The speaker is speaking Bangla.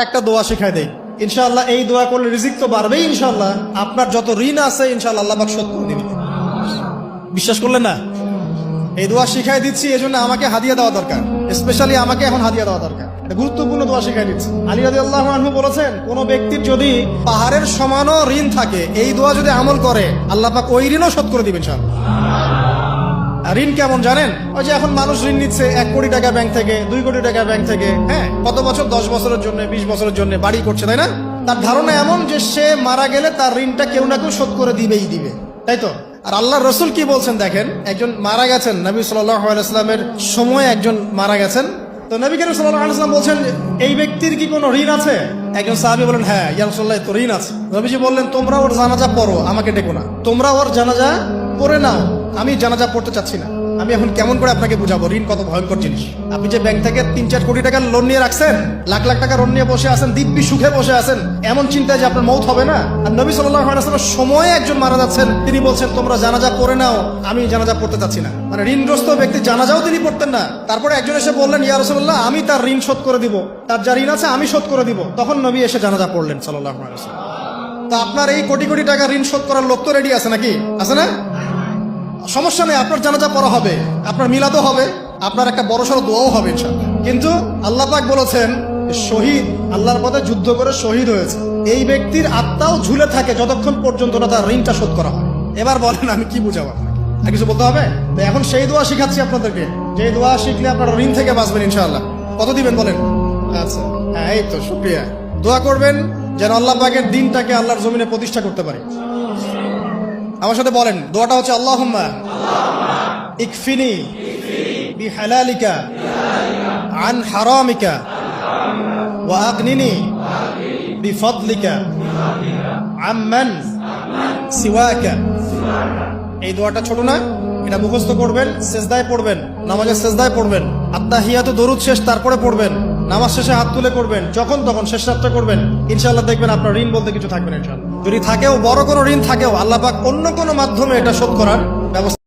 একটা দোয়া শিখাই দেই, ইনশাআল্লাহ এই দোয়া করলে রিজিক তো বাড়বেই ইনশাআল্লাহ। আপনার যত ঋণ আছে ইনশাআল্লাহ আল্লাহ পাক শোধ করে দিবেন। বিশ্বাস করলেন না? এই দোয়া শিখাই দিচ্ছি, এজন্য আমাকে হাদিয়া দেওয়া দরকার, স্পেশালি আমাকে এখন হাদিয়া দেওয়া দরকার। এটা গুরুত্বপূর্ণ দোয়া শিখাই দিচ্ছি। আলী রাদিয়াল্লাহু আনহু বলেছেন, কোন ব্যক্তির যদি পাহাড়ের সমানও ঋণ থাকে, এই দোয়া যদি আমল করে আল্লাহ পাক ওই ঋণও শোধ করে দিবেন ইনশাআল্লাহ। ঋণ কেমন জানেন? ওই যে এখন মানুষ ঋণ নিচ্ছে 1 কোটি টাকা ব্যাংক থেকে, 2 কোটি টাকা ব্যাংক থেকে, হ্যাঁ, কত বছর, 10 বছরের জন্য, 20 বছরের জন্য বাড়ি করছে, তাই না? তার ধারণা এমন যে সে মারা গেলে তার ঋণটা কেউ না কেউ শোধ করে দিবেই দিবে, তাই তো? আর আল্লাহর রাসূল কি বলছেন দেখেন, একজন মারা গেছেন, নবী সাল্লাল্লাহু আলাইহি ওয়াসাল্লামের সময় একজন মারা গেছেন। তো নবী করিম সাল্লাল্লাহু আলাইহি ওয়াসাল্লাম বলছেন, এই ব্যক্তির কি কোনো ঋণ আছে? একজন সাহাবী বলেন, হ্যাঁ ইয়া রাসূলুল্লাহ, তো ঋণ আছে। নবীজি বললেন, তোমরা ওর জানাজা পড়ো, আমাকে ডেকো না। তোমরা ওর জানাজা পড়ে নাও, আমি জানাজা পড়তে চাচ্ছি না। আমি এখন কেমন করে আপনাকে বুঝাবো ঋণ কত ভয়ঙ্কর জিনিস? আপনি যে ব্যাংক থেকে 3-4 কোটি টাকার লোন নিয়ে রাখছেন, লাখ লাখ টাকা লোন নিয়ে বসে আছেন, দিব্যি সুখে বসে আছেন, এমন চিন্তায় যে আপনার মৌত হবে না। আর নবী সাল্লাল্লাহু আলাইহি ওয়াসাল্লামের সময়ে একজন মারা যাচ্ছেন, তিনি বলছেন তোমরা জানাজা পড়ে নাও, আমি জানাজা পড়তে চাচ্ছি না। মানে ঋণগ্রস্ত ব্যক্তি জানাজাও তিনি পড়তেন না। তারপরে একজন এসে বললেন, ইয়া রাসূলুল্লাহ, আমি তার ঋণ শোধ করে দিব, তার যা ঋণ আছে আমি শোধ করে দিব। তখন নবী এসে জানাজা পড়লেন সাল্লাল্লাহু আলাইহি ওয়াসাল্লাম। তা আপনার এই কোটি কোটি টাকা ঋণ শোধ করার লোক তো রেডি আছে নাকি? আছে না? সমস্যা নেই, আপনার জানাজা পড়া হবে, আপনার মিলাদও হবে, আপনার একটা বড়সড় দোয়াও হবে ইনশাআল্লাহ। কিন্তু আল্লাহ পাক বলেছেন, শহীদ, আল্লাহর পথে যুদ্ধ করে শহীদ হয়েছে, এই ব্যক্তির আত্মাও ঝুলে থাকে যতক্ষণ পর্যন্ত না তার ঋণটা শোধ করা হয়। এবার বলেন আমি কি বুঝাবো আপনাকে? আর কিছু বলতে হবে? তো এখন সেই দোয়া শিখাচ্ছি আপনাদেরকে, যে দোয়া শিখলে আপনার ঋণ থেকে বাঁচবেন ইনশাআল্লাহ। কত দিবেন বলেন? আচ্ছা, হ্যাঁ, এই তো, শুকরিয়া। দোয়া করবেন যেন আল্লাহ পাকের দিনটাকে আল্লাহর জমিনে প্রতিষ্ঠা করতে পারে। আমার সাথে বলেন, দোয়াটা হচ্ছে, আল্লাহুম্মা ইকফিনি বিহালালিকা আন হারামিকা ওয়া আগনিনি বিফদলিকা আম্মান সিওয়াকা। এই দোয়াটা ছোট না, এটা মুখস্থ করবেন, সেজদায় পড়বেন, নামাজের সেজদায় পড়বেন, আত্তাহিয়াতু দরুদ শেষ তারপরে পড়বেন, নামাজ শেষে হাত তুলে করবেন, যখন তখন শেষ রাতটা করবেন, ইনশাআল্লাহ দেখবেন আপনার ঋণ বলতে কিছু থাকবে না ইনশাআল্লাহ। যদি থাকেও, বড় কোনো ঋণ থাকেও, আল্লাহ পাক অন্য কোনো মাধ্যমে এটা শোধ করার ব্যবস্থা